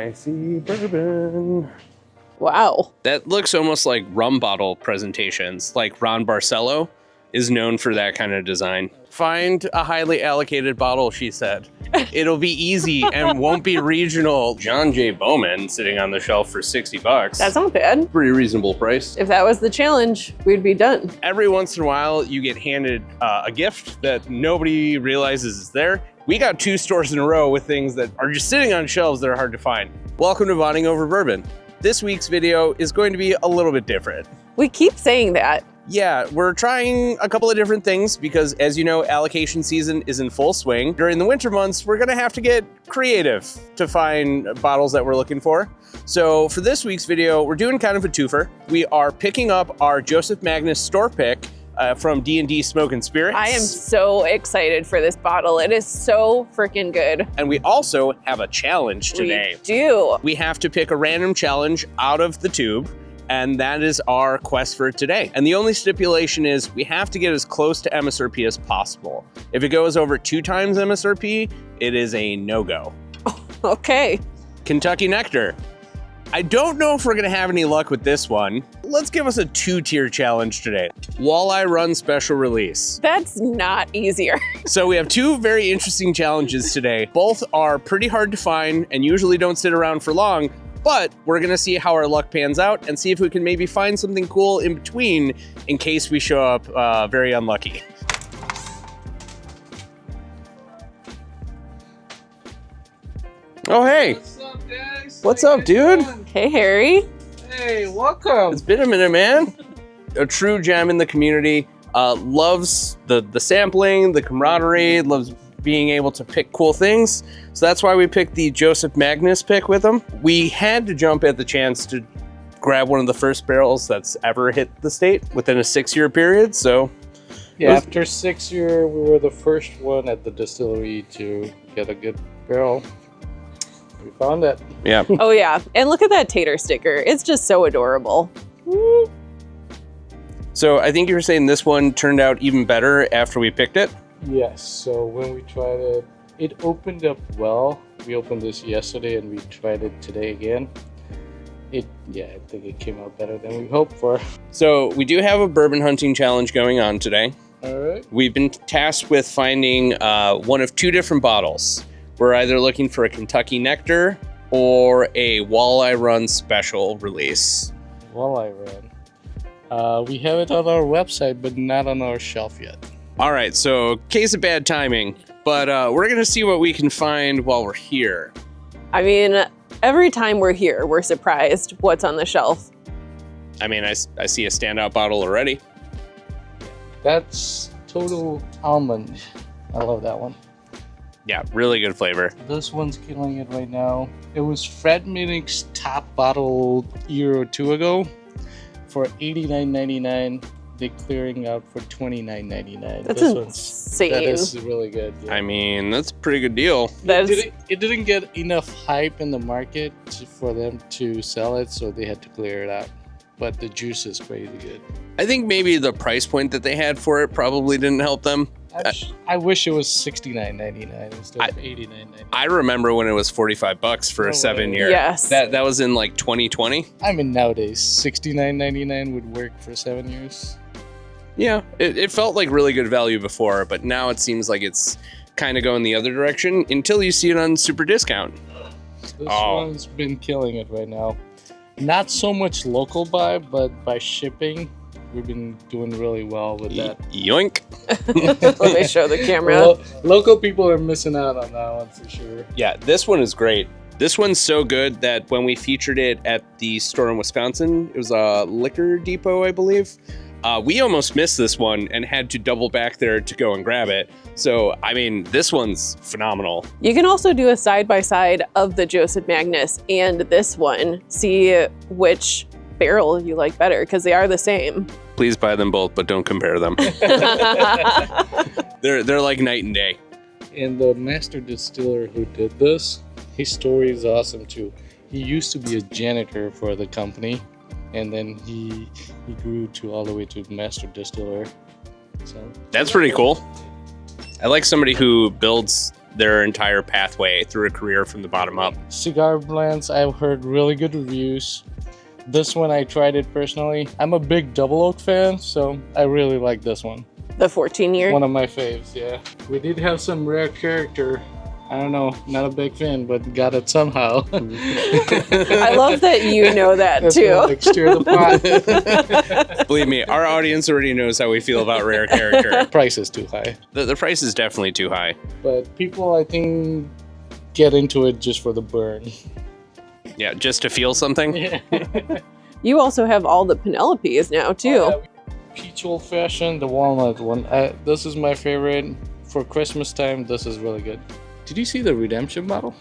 Spicy bourbon. Wow. That looks almost like rum bottle presentations. Like Ron Barcelo is known for that kind of design. Find a highly allocated bottle, she said. It'll be easy and won't be regional. John J. Bowman sitting on the shelf for $60. That sounds bad. Pretty reasonable price. If that was the challenge, we'd be done. Every once in a while, you get handed a gift that nobody realizes is there. We got 2 stores in a row with things that are just sitting on shelves that are hard to find. Welcome to Bonding Over Bourbon. This week's video is going to be a little bit different. We keep saying that. Yeah, we're trying a couple of different things because, as you know, allocation season is in full swing. During the winter months, we're gonna have to get creative to find bottles that we're looking for. So for this week's video, we're doing kind of a twofer. We are picking up our Joseph Magnus store pick from D&D Smoke and Spirits. I am so excited for this bottle. It is so freaking good. And we also have a challenge today. We do. We have to pick a random challenge out of the tube, and that is our quest for today. And the only stipulation is we have to get as close to MSRP as possible. If it goes over 2 times MSRP, it is a no-go. Okay. Kentucky Nectar. I don't know if we're gonna have any luck with this one. Let's give us a 2-tier challenge today. Walleye Run Special Release. That's not easier. So we have 2 very interesting challenges today. Both are pretty hard to find and usually don't sit around for long, but we're gonna see how our luck pans out and see if we can maybe find something cool in between in case we show up very unlucky. Oh, hey. What's up, guys? What's up, dude? Hey, Harry. Hey, welcome. It's been a minute, man. A true gem in the community. Loves the sampling, the camaraderie, loves being able to pick cool things. So that's why we picked the Joseph Magnus pick with him. We had to jump at the chance to grab one of the first barrels that's ever hit the state within a 6-year period. So Yeah, after 6 years, we were the first one at the distillery to get a good barrel. We found it. yeah. Oh, yeah. And look at that tater sticker. It's just so adorable. Woo. So I think you were saying this one turned out even better after we picked it. Yes, so when we tried it, it opened up well. We opened this yesterday and we tried it today again. I think it came out better than we hoped for. So we do have a bourbon hunting challenge going on today. All right. We've been tasked with finding one of 2 different bottles. We're either looking for a Kentucky Nectar or a Walleye Run Special Release. Walleye Run. We have it on our website, but not on our shelf yet. All right, so case of bad timing, but we're gonna see what we can find while we're here. I mean, every time we're here, we're surprised what's on the shelf. I mean, I see a standout bottle already. That's Total Almond. I love that one. Yeah, really good flavor. This one's killing it right now. It was Fred Minnick's top bottle a year or 2 ago for $89.99. They're clearing out for $29.99. That's this insane. That is really good. Yeah. I mean, that's a pretty good deal. It didn't get enough hype in the market for them to sell it, so they had to clear it out. But the juice is crazy good. I think maybe the price point that they had for it probably didn't help them. I wish it was $69.99 instead of $89.99. I remember when it was $45 for a 7-year. Yes. That was in like 2020. I mean, nowadays, $69.99 would work for 7 years. Yeah, it felt like really good value before, but now it seems like it's kind of going the other direction until you see it on super discount. This one's been killing it right now. Not so much local buy, but by shipping, we've been doing really well with that. Yoink. Let me show the camera. Local people are missing out on that one for sure. Yeah, this one is great. This one's so good that when we featured it at the store in Wisconsin, it was a Liquor Depot, I believe. We almost missed this one and had to double back there to go and grab it. So, I mean, this one's phenomenal. You can also do a side-by-side of the Joseph Magnus and this one. See which barrel you like better, because they are the same. Please buy them both, but don't compare them. They're like night and day. And the master distiller who did this, his story is awesome too. He used to be a janitor for the company, and then he grew to all the way to master distiller. So that's pretty cool. I like somebody who builds their entire pathway through a career from the bottom up. Cigar blends, I've heard really good reviews. This one, I tried it personally. I'm a big double oak fan, so I really like this one. The 14-year. One of my faves, yeah. We did have some rare character. I don't know, not a big fan, but got it somehow. I love that you know that That's too. gonna, like, stir the pot. Believe me, our audience already knows how we feel about rare character. Price is too high. The price is definitely too high. But people, I think, get into it just for the burn. Yeah, just to feel something. Yeah. You also have all the Penelopes now too. Peach old fashioned, the walnut one. This is my favorite. For Christmas time, this is really good. Did you see the redemption bottle?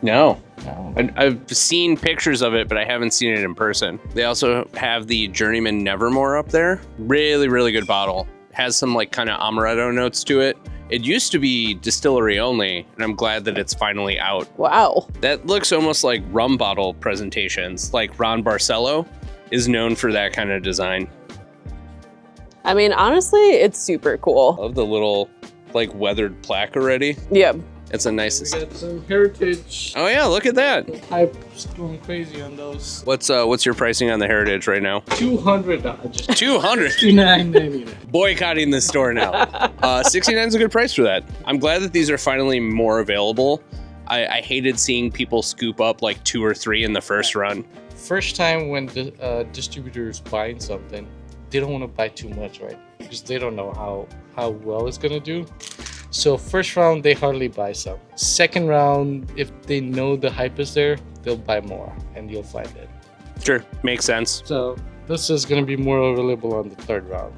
No. No. I've seen pictures of it, but I haven't seen it in person. They also have the Journeyman Nevermore up there. Really, really good bottle. Has some like kind of amaretto notes to it. It used to be distillery only, and I'm glad that it's finally out. Wow. That looks almost like rum bottle presentations. Like Ron Barcelo is known for that kind of design. I mean, honestly, it's super cool. Love the little like weathered plaque already. Yep. It's a nice. We got some heritage. Oh yeah, look at that. Hype's going crazy on those. What's your pricing on the Heritage right now? $200. Just $200. $69.99. Boycotting this store now. 69 is a good price for that. I'm glad that these are finally more available. I hated seeing people scoop up like 2 or 3 in the first run. First time when the distributors buying something, they don't want to buy too much, right? Because they don't know how well it's gonna do. So first round, they hardly buy some. Second round, if they know the hype is there, they'll buy more, and you'll find it. Sure, makes sense. So this is gonna be more available on the third round.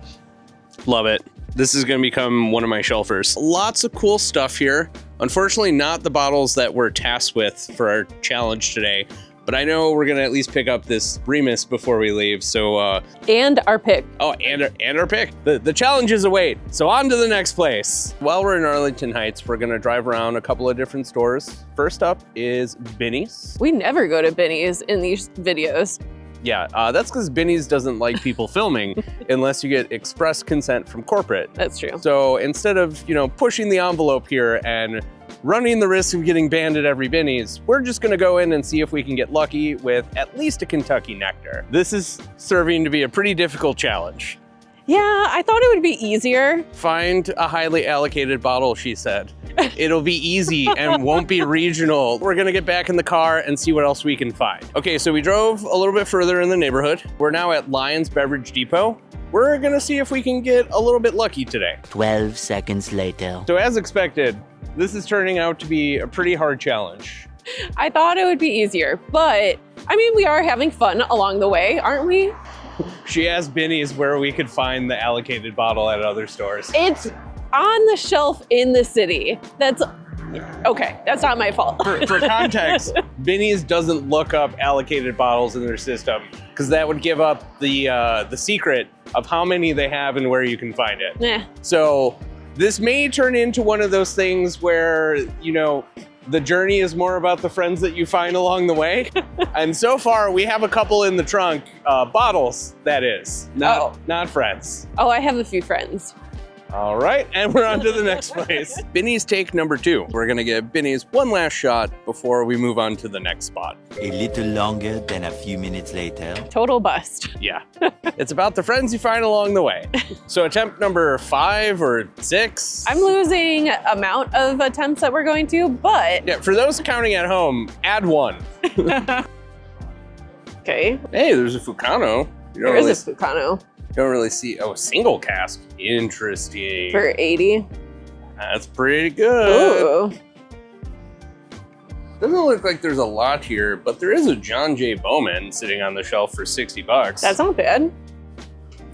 Love it. This is going to become one of my shelfers. Lots of cool stuff here. Unfortunately, not the bottles that we're tasked with for our challenge today. But I know we're going to at least pick up this Remus before we leave. So, And our pick. oh, and our pick. The challenges await. So on to the next place. While we're in Arlington Heights, we're going to drive around a couple of different stores. First up is Binny's. We never go to Binny's in these videos. Yeah, that's because Binny's doesn't like people filming unless you get express consent from corporate. That's true. So instead of, pushing the envelope here and running the risk of getting banned at every Binny's, we're just gonna go in and see if we can get lucky with at least a Kentucky Nectar. This is serving to be a pretty difficult challenge. Yeah, I thought it would be easier. Find a highly allocated bottle, she said. It'll be easy and won't be regional. We're gonna get back in the car and see what else we can find. Okay, so we drove a little bit further in the neighborhood. We're now at Lyons Beverage Depot. We're gonna see if we can get a little bit lucky today. 12 seconds later. So as expected, this is turning out to be a pretty hard challenge. I thought it would be easier, but I mean, we are having fun along the way, aren't we? She asked Binny's where we could find the allocated bottle at other stores. It's on the shelf in the city. That's okay. That's not my fault. For context, Binny's doesn't look up allocated bottles in their system because that would give up the secret of how many they have and where you can find it. Nah. So this may turn into one of those things where, the journey is more about the friends that you find along the way. And so far, we have a couple in the trunk, bottles, that is, not friends. Oh, I have a few friends. All right, and we're on to the next place. Binny's take number 2. We're gonna give Binny's one last shot before we move on to the next spot. A little longer than a few minutes later. Total bust. Yeah, it's about the friends you find along the way. So attempt number 5 or 6. I'm losing amount of attempts that we're going to, but Yeah, for those counting at home, add 1. okay. Hey, there's a Fucano. There is a Fucano Don't really see, single cask. Interesting. for 80. That's pretty good. Ooh. Doesn't look like there's a lot here, but there is a John J. Bowman sitting on the shelf for $60. That's not bad.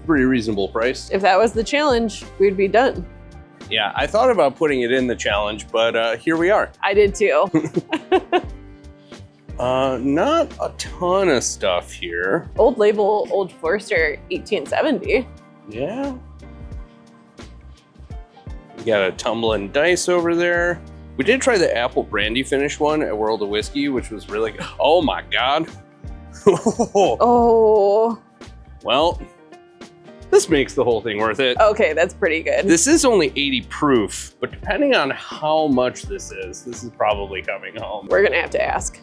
pretty reasonable price. If that was the challenge, we'd be done. Yeah, I thought about putting it in the challenge, but here we are. I did too. Not a ton of stuff here. Old label, Old Forester, 1870. Yeah. We got a tumbling dice over there. We did try the apple brandy finish one at World of Whiskey, which was really good. Oh my God. Oh. Well, This makes the whole thing worth it. Okay, that's pretty good. This is only 80 proof, but depending on how much this is probably coming home. We're gonna have to ask.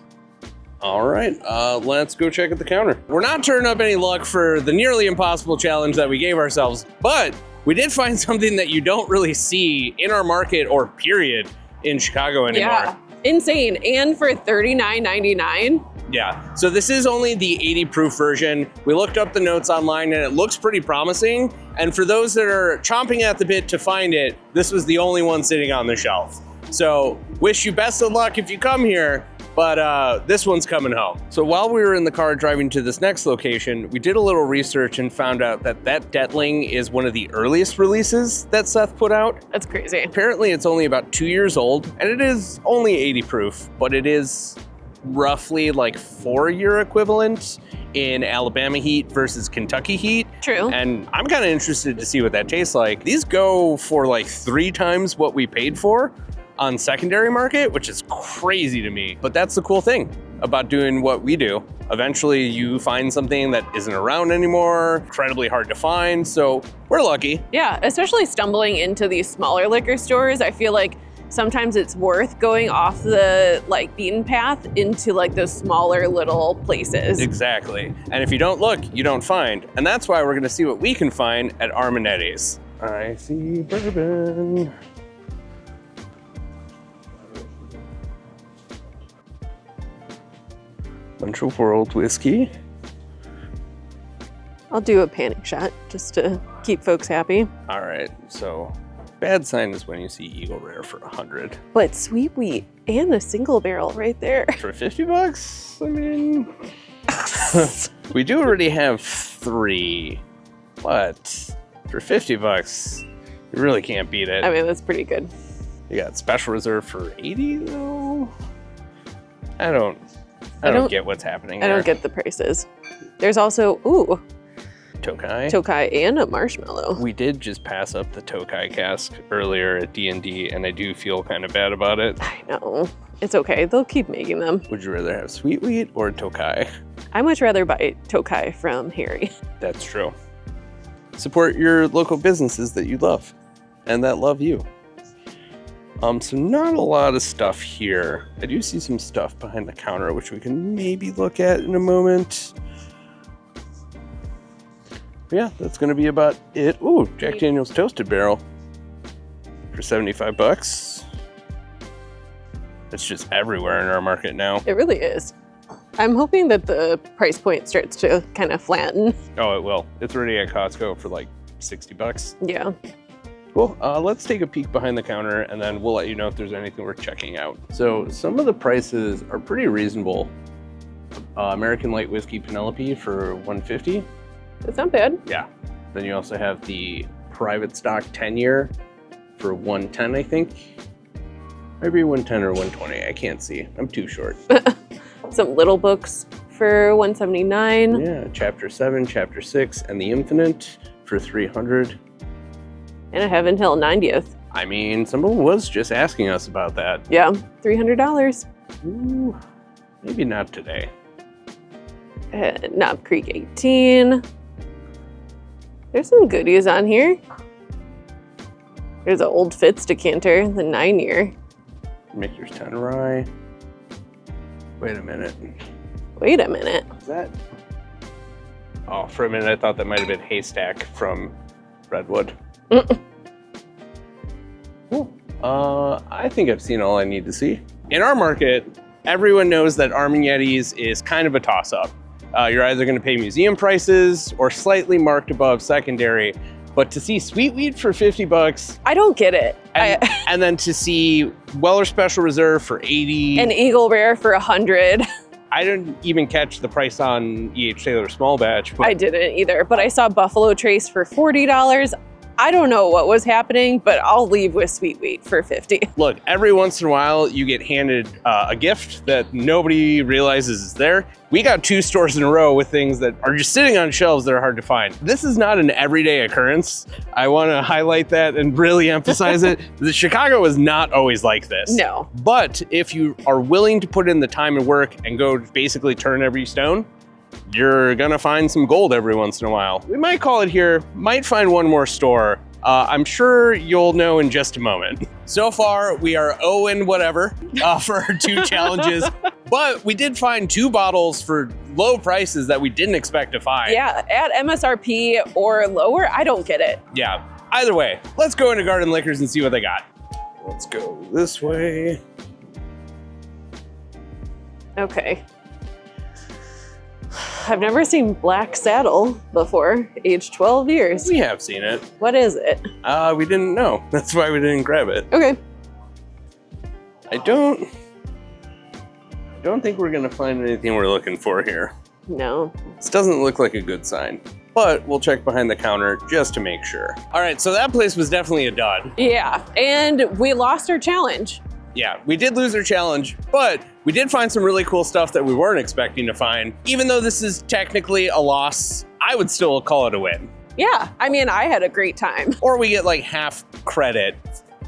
All right, let's go check at the counter. We're not turning up any luck for the nearly impossible challenge that we gave ourselves, but we did find something that you don't really see in our market or period in Chicago anymore. Yeah, insane. And for $39.99. Yeah, so this is only the 80 proof version. We looked up the notes online and it looks pretty promising. And for those that are chomping at the bit to find it, this was the only one sitting on the shelf. So wish you best of luck if you come here, but this one's coming home. So while we were in the car driving to this next location, we did a little research and found out that Detling is one of the earliest releases that Seth put out. That's crazy. Apparently it's only about 2 years old and it is only 80 proof, but it is roughly like 4-year equivalent in Alabama heat versus Kentucky heat. True. And I'm kind of interested to see what that tastes like. These go for like 3 times what we paid for on secondary market, which is crazy to me. But that's the cool thing about doing what we do. Eventually you find something that isn't around anymore, incredibly hard to find. So we're lucky. Yeah, especially stumbling into these smaller liquor stores. I feel like sometimes it's worth going off the like beaten path into like those smaller little places. Exactly. And if you don't look, you don't find. And that's why we're gonna see what we can find at Armanetti's. I see bourbon. Bunch of world whiskey. I'll do a panic shot just to keep folks happy. All right, so bad sign is when you see Eagle Rare for 100. But sweet wheat and a single barrel right there. For 50 bucks? I mean, we do already have 3, but for 50 bucks, you really can't beat it. I mean, that's pretty good. You got Special Reserve for 80 though? I don't get what's happening I there. don't get the prices. There's also, ooh, Tokai. Tokai and a marshmallow. We did just pass up the Tokai cask earlier at D&D, and I do feel kind of bad about it. I know. It's okay. They'll keep making them. Would you rather have sweet wheat or Tokai? I much rather buy Tokai from Harry. That's true. Support your local businesses that you love and that love you. So not a lot of stuff here. I do see some stuff behind the counter, which we can maybe look at in a moment. But yeah, that's gonna be about it. Ooh, Jack Daniel's Toasted Barrel for 75 bucks. It's just everywhere in our market now. It really is. I'm hoping that the price point starts to kind of flatten. Oh, it will. It's already at Costco for like 60 bucks. Yeah. Cool. Let's take a peek behind the counter and then we'll let you know if there's anything worth checking out. So some of the prices are pretty reasonable. American Light Whiskey Penelope for $150. That's not bad. Yeah. Then you also have the private stock 10-year for $110, I think. Maybe $110 or $120. I can't see. I'm too short. Some little books for $179. Yeah. Chapter 7, Chapter 6, and the Infinite for $300. And I have until 90th. I mean, someone was just asking us about that. Yeah, $300. Ooh, maybe not today. Knob Creek 18. There's some goodies on here. There's an Old Fitz decanter, the 9-year. Michter's 10 Rye. Wait a minute. Wait a minute. Is that? Oh, for a minute I thought that might have been Haystack from Redwood. Cool. I think I've seen all I need to see. In our market, everyone knows that Armanetti's is kind of a toss-up. You're either going to pay museum prices or slightly marked above secondary, but to see sweet wheat for 50 bucks, I don't get it. and then to see Weller Special Reserve for 80, An Eagle Rare for 100. I didn't even catch the price on E.H. Taylor Small Batch. But I didn't either, but I saw Buffalo Trace for $40. I don't know what was happening, but I'll leave with sweet wheat for 50. Look, every once in a while you get handed a gift that nobody realizes is there. We got 2 stores in a row with things that are just sitting on shelves that are hard to find. This is not an everyday occurrence. I want to highlight that and really emphasize it. The Chicago is not always like this. No. But if you are willing to put in the time and work and go basically turn every stone, you're gonna find some gold every once in a while. We might call it here, might find one more store. I'm sure you'll know in just a moment. So far, we are 0 and whatever for our 2 challenges, but we did find 2 bottles for low prices that we didn't expect to find. Yeah, at MSRP or lower, I don't get it. Yeah, either way, let's go into Garden Liquors and see what they got. Let's go this way. Okay. I've never seen Black Saddle before, age 12 years. We have seen it. What is it? We didn't know. That's why we didn't grab it. Okay. I don't think we're gonna find anything we're looking for here. No. This doesn't look like a good sign, but we'll check behind the counter just to make sure. All right, so that place was definitely a dud. Yeah, and we lost our challenge. Yeah, we did lose our challenge, but we did find some really cool stuff that we weren't expecting to find. Even though this is technically a loss, I would still call it a win. Yeah, I mean, I had a great time. Or we get like half credit.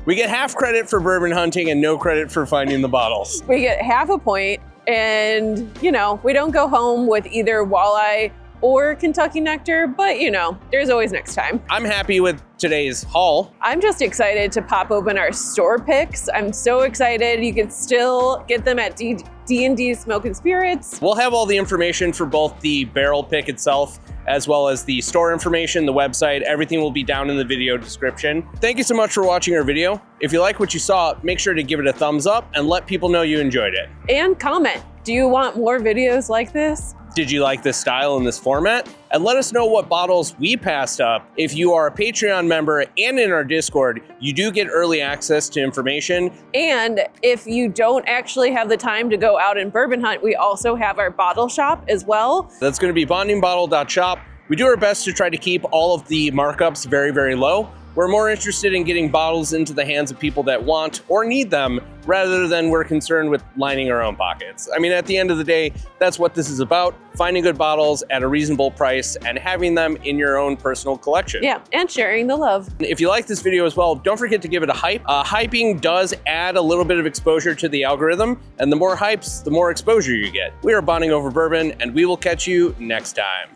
We get half credit for bourbon hunting and no credit for finding the bottles. We get half a point, and, you know, we don't go home with either walleye or Kentucky nectar, but, you know, there's always next time. I'm happy with today's haul. I'm just excited to pop open our store picks. I'm so excited. You can still get them at D&D Smoke and Spirits. We'll have all the information for both the barrel pick itself as well as the store information, the website. Everything will be down in the video description. Thank you so much for watching our video. If you like what you saw, make sure to give it a thumbs up and let people know you enjoyed it. And comment. Do you want more videos like this? Did you like this style and this format? And let us know what bottles we passed up. If you are a Patreon member and in our Discord, you do get early access to information. And if you don't actually have the time to go out and bourbon hunt, we also have our bottle shop as well. That's going to be bondingbottle.shop. We do our best to try to keep all of the markups very, very low. We're more interested in getting bottles into the hands of people that want or need them rather than we're concerned with lining our own pockets. I mean, at the end of the day, that's what this is about, finding good bottles at a reasonable price and having them in your own personal collection. Yeah, and sharing the love. If you like this video as well, don't forget to give it a hype. Hyping does add a little bit of exposure to the algorithm, and the more hypes, the more exposure you get. We are bonding over bourbon, and we will catch you next time.